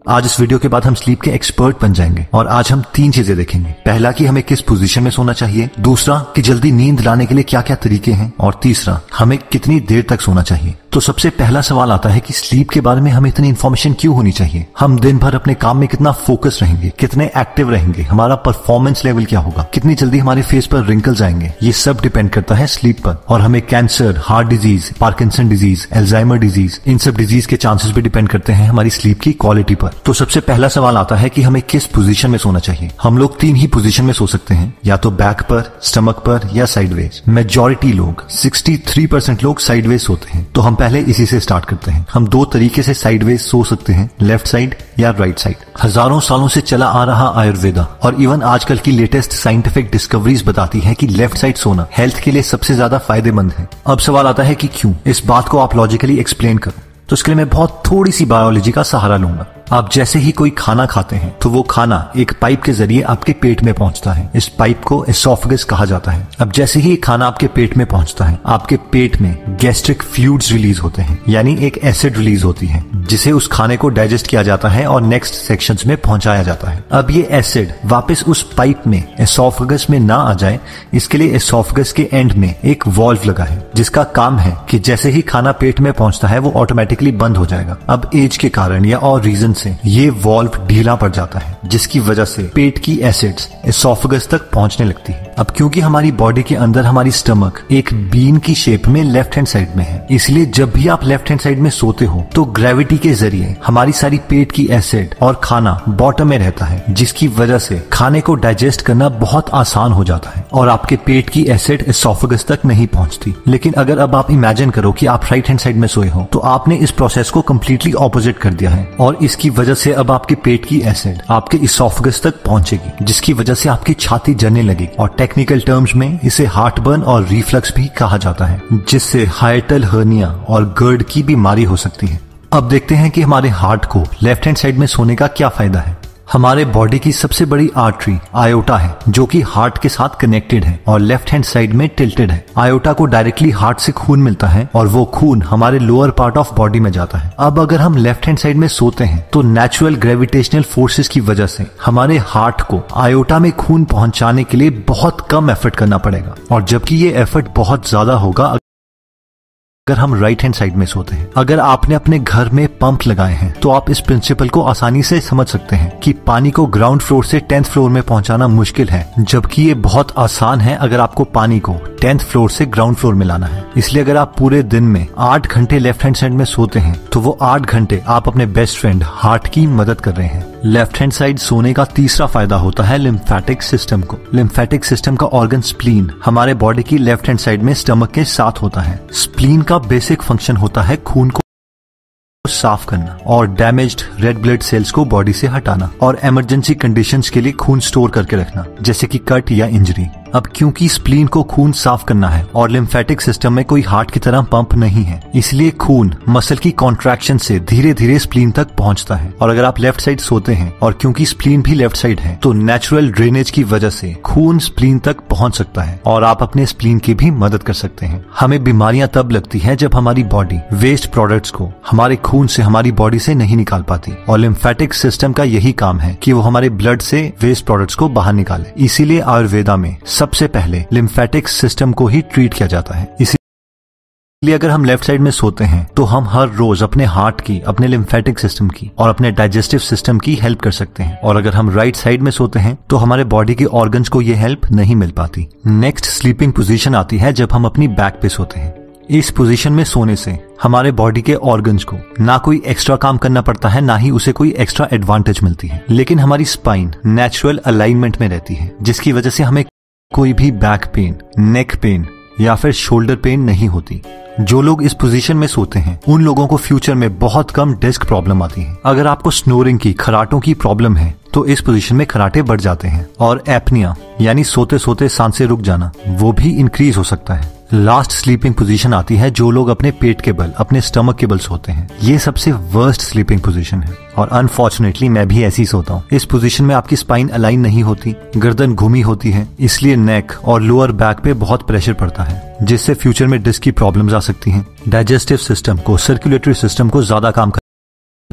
आज इस वीडियो के बाद हम स्लीप के एक्सपर्ट बन जाएंगे और आज हम 3 चीजें देखेंगे। पहला कि हमें किस पोजीशन में सोना चाहिए, दूसरा कि जल्दी नींद लाने के लिए क्या क्या तरीके हैं, और तीसरा हमें कितनी देर तक सोना चाहिए। तो सबसे पहला सवाल आता है कि स्लीप के बारे में हमें इतनी इन्फॉर्मेशन क्यों होनी चाहिए। हम दिन भर अपने काम में कितना फोकस रहेंगे, कितने एक्टिव रहेंगे, हमारा परफॉर्मेंस लेवल क्या होगा, कितनी जल्दी हमारे फेस पर रिंकल्स आएंगे, ये सब डिपेंड करता है स्लीप पर। और हमें cancer, heart disease, Parkinson disease, Alzheimer disease, इन सब डिजीज के चांसेस भी डिपेंड करते हैं हमारी स्लीप की क्वालिटी पर। तो सबसे पहला सवाल आता है कि हमें किस पोजीशन में सोना चाहिए। हम लोग 3 ही पोजीशन में सो सकते हैं, या तो बैक पर, स्टमक पर या साइडवेज। मेजॉरिटी लोग 63% लोग साइडवेज सोते हैं। तो हम पहले इसी से स्टार्ट करते हैं। हम 2 तरीके से साइडवेज सो सकते हैं, लेफ्ट साइड या राइट साइड। हजारों सालों से चला आ रहा आयुर्वेदा और इवन आजकल की लेटेस्ट साइंटिफिक डिस्कवरीज बताती है कि लेफ्ट साइड सोना हेल्थ के लिए सबसे ज्यादा फायदेमंद है। अब सवाल आता है कि क्यों। इस बात को आप लॉजिकली एक्सप्लेन करो, तो इसके लिए मैं बहुत थोड़ी सी बायोलॉजी का सहारा लूंगा। आप जैसे ही कोई खाना खाते हैं तो वो खाना एक पाइप के जरिए आपके पेट में पहुंचता है। इस पाइप को एसोफेगस कहा जाता है। अब जैसे ही खाना आपके पेट में पहुंचता है, आपके पेट में गैस्ट्रिक फ्लूइड्स रिलीज होते हैं, यानी एक एसिड रिलीज होती है जिसे उस खाने को डाइजेस्ट किया जाता है और नेक्स्ट सेक्शंस में पहुंचाया जाता है। अब ये एसिड वापस उस पाइप में एसोफेगस में ना आ जाए, इसके लिए एसोफेगस के एंड में एक वॉल्व लगा है जिसका काम है कि जैसे ही खाना पेट में पहुंचता है वो ऑटोमेटिकली बंद हो जाएगा। अब एज के कारण या और रीजन से ये वॉल्व ढीला पड़ जाता है, जिसकी वजह से पेट की एसिड्स एसोफेगस तक पहुंचने लगती है। अब क्योंकि हमारी बॉडी के अंदर हमारी स्टमक एक बीन की शेप में लेफ्ट हैंड साइड में है, इसलिए जब भी आप लेफ्ट हैंड साइड में सोते हो तो ग्रेविटी के जरिए हमारी सारी पेट की एसिड और खाना बॉटम में रहता है, जिसकी वजह से खाने को डाइजेस्ट करना बहुत आसान हो जाता है और आपके पेट की एसिड एसोफेगस तक नहीं पहुंचती। लेकिन अगर अब आप इमेजिन करो कि आप राइट हैंड साइड में सोए हो, तो आपने इस प्रोसेस को कम्प्लीटली ऑपोजिट कर दिया है और इसकी वजह से अब आपके पेट की एसिड आपके एसोफेगस तक पहुंचेगी, जिसकी वजह से आपकी छाती जलने लगेगी और टेक्निकल टर्म्स में इसे हार्टबर्न और रिफ्लक्स भी कहा जाता है, जिससे हाइटल हर्निया और गर्ड की बीमारी हो सकती है। अब देखते हैं कि हमारे हार्ट को लेफ्ट हैंड साइड में सोने का क्या फायदा है। हमारे बॉडी की सबसे बड़ी आर्टरी आयोटा है, जो कि हार्ट के साथ कनेक्टेड है और लेफ्ट हैंड साइड में टिल्टेड है। आयोटा को डायरेक्टली हार्ट से खून मिलता है और वो खून हमारे लोअर पार्ट ऑफ बॉडी में जाता है। अब अगर हम लेफ्ट हैंड साइड में सोते हैं तो नेचुरल ग्रेविटेशनल फोर्सेस की वजह से हमारे हार्ट को आयोटा में खून पहुंचाने के लिए बहुत कम एफर्ट करना पड़ेगा, और जबकि ये एफर्ट बहुत ज्यादा होगा अगर हम राइट हैंड साइड में सोते हैं। अगर आपने अपने घर में पंप लगाए हैं तो आप इस प्रिंसिपल को आसानी से समझ सकते हैं कि पानी को ग्राउंड फ्लोर से 10th फ्लोर में पहुंचाना मुश्किल है, जबकि ये बहुत आसान है अगर आपको पानी को 10th फ्लोर से ग्राउंड फ्लोर में लाना है। इसलिए अगर आप पूरे दिन में 8 घंटे लेफ्ट हैंड साइड में सोते हैं तो वो 8 घंटे आप अपने बेस्ट फ्रेंड हार्ट की मदद कर रहे हैं। लेफ्ट हैंड साइड सोने का तीसरा फायदा होता है लिम्फेटिक सिस्टम को। लिम्फेटिक सिस्टम का ऑर्गन स्प्लीन हमारे बॉडी की लेफ्ट हैंड साइड में स्टमक के साथ होता है। स्प्लीन का बेसिक फंक्शन होता है खून को साफ करना और डैमेज्ड रेड ब्लड सेल्स को बॉडी से हटाना और इमरजेंसी कंडीशंस के लिए खून स्टोर करके रखना, जैसे कि कट या इंजरी। अब क्योंकि स्प्लीन को खून साफ करना है और लिम्फेटिक सिस्टम में कोई हार्ट की तरह पंप नहीं है, इसलिए खून मसल की कॉन्ट्रैक्शन से धीरे धीरे स्प्लीन तक पहुंचता है। और अगर आप लेफ्ट साइड सोते हैं और क्योंकि स्प्लीन भी लेफ्ट साइड है, तो नेचुरल ड्रेनेज की वजह से खून स्प्लीन तक पहुंच सकता है और आप अपने स्प्लीन की भी मदद कर सकते हैं। हमें बीमारियां तब लगती है जब हमारी बॉडी वेस्ट प्रोडक्ट्स को हमारे खून से हमारी बॉडी से नहीं निकाल पाती, और लिम्फेटिक सिस्टम का यही काम है कि वो हमारे ब्लड से वेस्ट प्रोडक्ट्स को बाहर निकाले। इसीलिए आयुर्वेदा में सबसे पहले लिम्फेटिक सिस्टम को ही ट्रीट किया जाता है। इसलिए अगर हम लेफ्ट साइड में सोते हैं तो हम हर रोज अपने हार्ट की, अपने लिम्फेटिक सिस्टम की और अपने डाइजेस्टिव सिस्टम की हेल्प कर सकते हैं, और अगर हम राइट साइड में सोते हैं तो हमारे बॉडी के ऑर्गन्स को ये हेल्प नहीं मिल पाती। नेक्स्ट स्लीपिंग पोजीशन आती है जब हम अपनी बैक पे सोते हैं। इस पोजीशन में सोने से हमारे बॉडी के ऑर्गन्स को ना कोई एक्स्ट्रा काम करना पड़ता है, ना ही उसे कोई एक्स्ट्रा एडवांटेज मिलती है, लेकिन हमारी स्पाइन नेचुरल अलाइनमेंट में रहती है, जिसकी वजह से हमें कोई भी बैक पेन, नेक पेन या फिर शोल्डर पेन नहीं होती। जो लोग इस पोजीशन में सोते हैं उन लोगों को फ्यूचर में बहुत कम डिस्क प्रॉब्लम आती है। अगर आपको स्नोरिंग की, खराटों की प्रॉब्लम है तो इस पोजीशन में खराटे बढ़ जाते हैं, और एपनिया यानी सोते सोते सांसें रुक जाना, वो भी इंक्रीज हो सकता है। लास्ट स्लीपिंग पोजीशन आती है जो लोग अपने पेट के बल, अपने स्टमक के बल सोते हैं। ये सबसे वर्स्ट स्लीपिंग पोजीशन है और अनफॉर्चुनेटली मैं भी ऐसी सोता हूँ। इस पोजीशन में आपकी स्पाइन अलाइन नहीं होती, गर्दन घूमी होती है, इसलिए नेक और लोअर बैक पे बहुत प्रेशर पड़ता है, जिससे फ्यूचर में डिस्क की प्रॉब्लम्स आ सकती हैं। डाइजेस्टिव सिस्टम को, सर्कुलेटरी सिस्टम को ज्यादा काम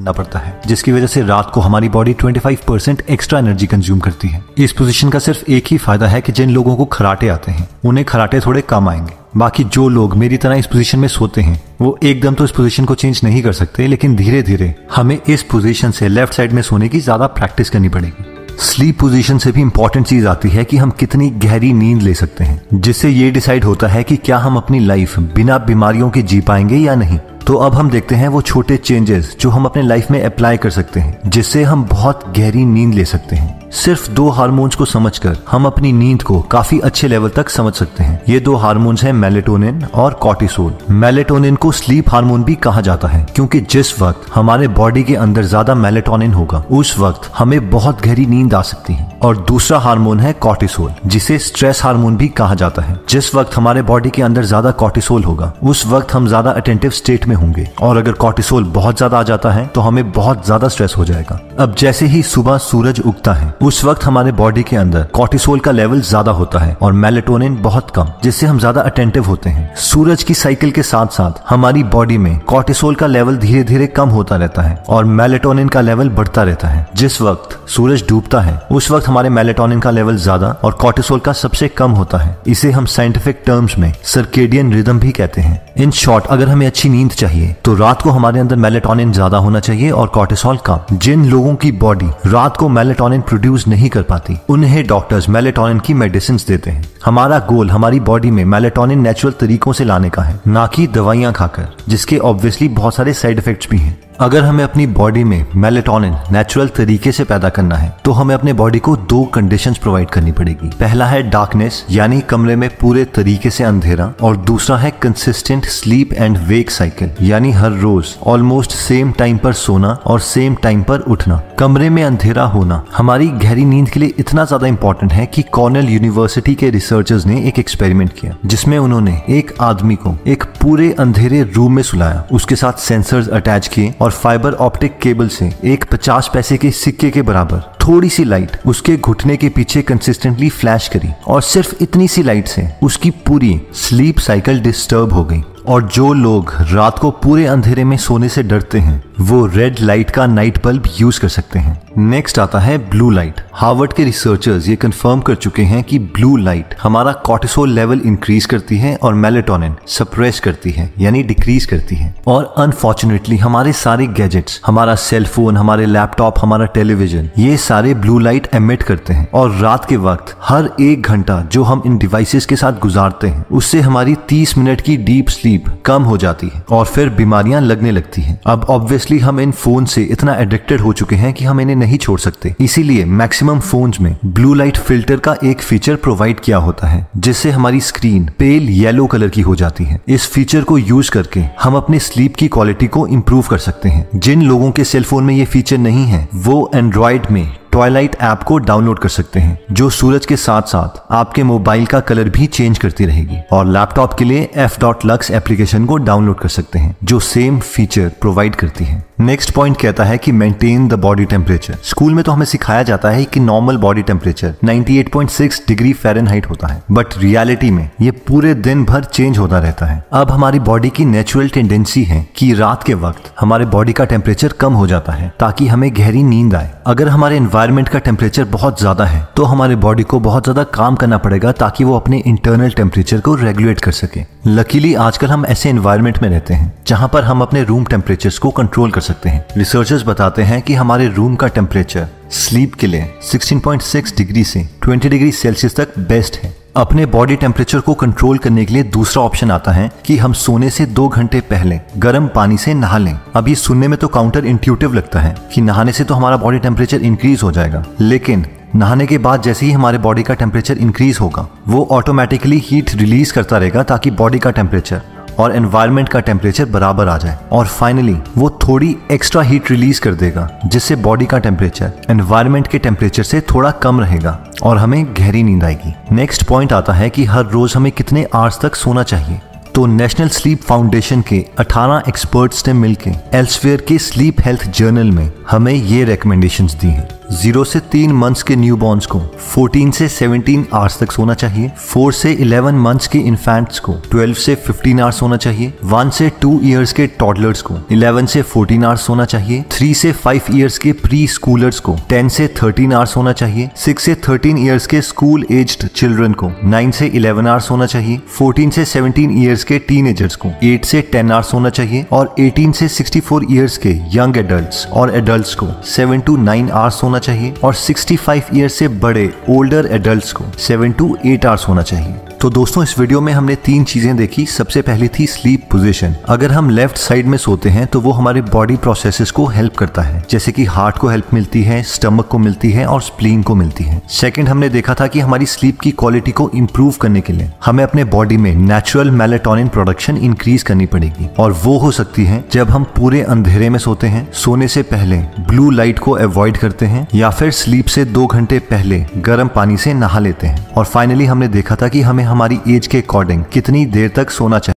करना पड़ता है, जिसकी वजह से रात को हमारी बॉडी 25% एक्स्ट्रा एनर्जी कंज्यूम करती है। इस पोजीशन का सिर्फ एक ही फायदा है कि जिन लोगों को खराटे आते हैं उन्हें खराटे थोड़े कम आएंगे। बाकी जो लोग मेरी तरह इस पोजीशन में सोते हैं वो एकदम तो इस पोजीशन को चेंज नहीं कर सकते, लेकिन धीरे धीरे हमें इस पोजीशन से लेफ्ट साइड में सोने की ज्यादा प्रैक्टिस करनी पड़ेगी। स्लीप पोजीशन से भी इंपॉर्टेंट चीज आती है कि हम कितनी गहरी नींद ले सकते हैं, जिससे ये डिसाइड होता है कि क्या हम अपनी लाइफ बिना बीमारियों के जी पाएंगे या नहीं। तो अब हम देखते हैं वो छोटे चेंजेस जो हम अपने लाइफ में अप्लाई कर सकते हैं, जिससे हम बहुत गहरी नींद ले सकते हैं। सिर्फ 2 हार्मोन्स को समझकर हम अपनी नींद को काफी अच्छे लेवल तक समझ सकते हैं। ये 2 हार्मोन्स हैं मेलेटोनिन और कॉर्टिसोल। मेलेटोनिन को स्लीप हार्मोन भी कहा जाता है, क्योंकि जिस वक्त हमारे बॉडी के अंदर ज्यादा मेलेटोनिन होगा उस वक्त हमें बहुत गहरी नींद आ सकती है। और दूसरा हार्मोन है कॉर्टिसोल, जिसे स्ट्रेस हार्मोन भी कहा जाता है। जिस वक्त हमारे बॉडी के अंदर ज्यादा कॉर्टिसोल होगा उस वक्त हम ज्यादा अटेंटिव स्टेट में होंगे, और अगर कॉर्टिसोल बहुत ज्यादा आ जाता है तो हमें बहुत ज्यादा स्ट्रेस हो जाएगा। अब जैसे ही सुबह सूरज उगता है उस वक्त हमारे बॉडी के अंदर कॉर्टिसोल का लेवल ज्यादा होता है और मेलेटोनिन बहुत कम, जिससे हम ज्यादा अटेंटिव होते हैं। सूरज की साइकिल के साथ साथ हमारी बॉडी में कॉर्टिसोल का लेवल धीरे धीरे कम होता रहता है और मेलेटोनिन का लेवल बढ़ता रहता है। जिस वक्त सूरज डूबता है उस वक्त हमारे मेलेटोनिन का लेवल ज्यादा और कॉर्टिसोल का सबसे कम होता है। इसे हम साइंटिफिक टर्म्स में सर्केडियन रिदम भी कहते हैं। इन शॉर्ट, अगर हमें अच्छी नींद चाहिए तो रात को हमारे अंदर मेलेटोनिन ज्यादा होना चाहिए और कॉर्टिसोल कम। जिन लोगों की बॉडी रात को मेलेटोनिन प्रोड्यूस नहीं कर पाती उन्हें डॉक्टर्स मेलेटोनिन की मेडिसिन देते हैं। हमारा गोल हमारी बॉडी में मेलेटोनिन नेचुरल तरीकों से लाने का है, ना कि दवाइयां खाकर, जिसके ऑब्वियसली बहुत सारे साइड इफेक्ट्स भी हैं। अगर हमें अपनी बॉडी में मेलेटोनिन नेचुरल तरीके से पैदा करना है तो हमें अपने बॉडी को 2 कंडीशंस प्रोवाइड करनी पड़ेगी। पहला है डार्कनेस, यानी कमरे में पूरे तरीके से अंधेरा, और दूसरा है consistent sleep and wake cycle, यानी हर रोज ऑलमोस्ट सेम टाइम पर सोना और सेम टाइम पर उठना। कमरे में अंधेरा होना हमारी गहरी नींद के लिए इतना ज्यादा इंपॉर्टेंट है कि कॉर्नेल यूनिवर्सिटी के रिसर्चर्स ने एक एक्सपेरिमेंट किया, जिसमें उन्होंने एक आदमी को एक पूरे अंधेरे रूम में सुलाया, उसके साथ सेंसर्स अटैच किए और फाइबर ऑप्टिक केबल से एक 50 पैसे के सिक्के के बराबर थोड़ी सी लाइट उसके घुटने के पीछे कंसिस्टेंटली फ्लैश करी, और सिर्फ इतनी सी लाइट से उसकी पूरी स्लीप साइकिल डिस्टर्ब हो गई। और जो लोग रात को पूरे अंधेरे में सोने से डरते हैं वो रेड लाइट का नाइट बल्ब यूज कर सकते हैं। नेक्स्ट आता है ब्लू लाइट। हार्वर्ड के रिसर्चर्स ये कंफर्म कर चुके हैं कि ब्लू लाइट हमारा कॉर्टिसोल लेवल इंक्रीज करती है और मेलेटोनिन सप्रेस करती है, यानी डिक्रीज करती है। और अनफॉर्चुनेटली हमारे सारे गैजेट्स, हमारा सेल फोन, हमारे लैपटॉप, हमारा टेलीविजन, ये सारे ब्लू लाइट एमिट करते हैं। और रात के वक्त हर 1 घंटा जो हम इन डिवाइसेस के साथ गुजारते हैं उससे हमारी 30 मिनट की डीप स्लीप कम हो जाती है और फिर बीमारियां लगने लगती हैं। अब ऑब्वियसली हम इन फोन से इतना एडिक्टेड हो चुके हैं कि हम इन्हें नहीं छोड़ सकते, इसीलिए मैक्सिमम फोन्स में ब्लू लाइट फिल्टर का एक फीचर प्रोवाइड किया होता है, जिससे हमारी स्क्रीन पेल येलो कलर की हो जाती है। इस फीचर को यूज करके हम अपने स्लीप की क्वालिटी को इंप्रूव कर सकते हैं। जिन लोगों के सेलफोन में ये फीचर नहीं है वो एंड्रॉइड में ट्वाइलाइट ऐप को डाउनलोड कर सकते हैं, जो सूरज के साथ साथ आपके मोबाइल का कलर भी चेंज करती रहेगी। और लैपटॉप के लिए f.lux एप्लीकेशन को डाउनलोड कर सकते हैं जो सेम फीचर प्रोवाइड करती है। नेक्स्ट पॉइंट कहता है कि maintain the body temperature. School में तो हमें सिखाया जाता है कि normal body temperature 98.6 degree Fahrenheit होता है, बट रियलिटी में ये पूरे दिन भर चेंज होता रहता है। अब हमारी बॉडी की नेचुरल टेंडेंसी है कि रात के वक्त हमारे बॉडी का टेम्परेचर कम हो जाता है ताकि हमें गहरी नींद आए। अगर हमारे एनवायरनमेंट का टेम्परेचर बहुत ज्यादा है तो हमारे बॉडी को बहुत ज्यादा काम करना पड़ेगा ताकि वो अपने इंटरनल टेम्परेचर को रेगुलेट कर सके। लकीली आजकल हम ऐसे एनवायरनमेंट में रहते हैं जहां पर हम अपने रूम टेम्परेचर्स को कंट्रोल कर सकते हैं। रिसर्चर्स बताते हैं कि हमारे रूम का टेम्परेचर स्लीप के लिए 16.6 डिग्री से 20 डिग्री सेल्सियस तक बेस्ट है। अपने बॉडी टेम्परेचर को कंट्रोल करने के लिए दूसरा ऑप्शन आता है कि हम सोने से 2 घंटे पहले गर्म पानी से नहा लें। अब ये सुनने में तो काउंटर इंट्यूटिव लगता है कि नहाने से तो हमारा बॉडी टेम्परेचर इंक्रीज हो जाएगा, लेकिन नहाने के बाद जैसे ही हमारे बॉडी का टेम्परेचर इंक्रीज होगा वो ऑटोमेटिकली हीट रिलीज करता रहेगा ताकि बॉडी का टेम्परेचर और एनवायरनमेंट का टेम्परेचर बराबर आ जाए। और फाइनली वो थोड़ी एक्स्ट्रा हीट रिलीज कर देगा जिससे बॉडी का टेम्परेचर एनवायरनमेंट के टेम्परेचर से थोड़ा कम रहेगा और हमें गहरी नींद आएगी। नेक्स्ट पॉइंट आता है कि हर रोज हमें कितने आवर्स तक सोना चाहिए। तो नेशनल स्लीप फाउंडेशन के 18 एक्सपर्ट्स ने मिलकर एल्सवेयर के स्लीप हेल्थ जर्नल में हमें ये रिकमेंडेशंस दी हैं। 0 से 3 मंथ्स के न्यूबॉर्न्स को 14 से 17 आवर्स तक सोना चाहिए। 4 से 11 मंथ्स के इन्फेंट्स को 12 से 15 आवर्स सोना चाहिए। 1 से 2 इयर्स के टॉडलर्स को 11 से 14 आवर्स सोना चाहिए। 3 से 5 इयर्स के प्री स्कूलर्स को 10 से 13 आवर्स सोना चाहिए। 6 से 13 इयर्स के स्कूल एज्ड चिल्ड्रन को 9 से 11 आवर्स सोना चाहिए। 14 से 17 इयर्स के टीनेजर्स को 8 से 10 आवर्स सोना चाहिए और 18 से 64 इयर्स के यंग एडल्ट्स और एडल्ट्स को 7 to 9 आवर्स सोना चाहिए और 65 इयर्स से बड़े ओल्डर एडल्ट्स को 7 to 8 आवर्स सोना चाहिए। तो दोस्तों इस वीडियो में हमने 3 चीजें देखी। सबसे पहली थी स्लीप पोजीशन। अगर हम लेफ्ट साइड में सोते हैं तो वो हमारे बॉडी प्रोसेसेस को हेल्प करता है, जैसे कि हार्ट को हेल्प मिलती है, स्टमक को मिलती है और स्प्लीन को मिलती है। सेकंड हमने देखा था कि हमारी स्लीप की क्वालिटी को इंप्रूव करने के लिए हमें अपने बॉडी में नेचुरल मेलेटोनिन प्रोडक्शन इंक्रीज करनी पड़ेगी और वो हो सकती है जब हम पूरे अंधेरे में सोते हैं, सोने से पहले ब्लू लाइट को अवॉइड करते हैं या फिर स्लीप से 2 घंटे पहले गर्म पानी से नहा लेते हैं। और फाइनली हमने देखा था कि हमें हमारी एज के अकॉर्डिंग कितनी देर तक सोना चाहिए।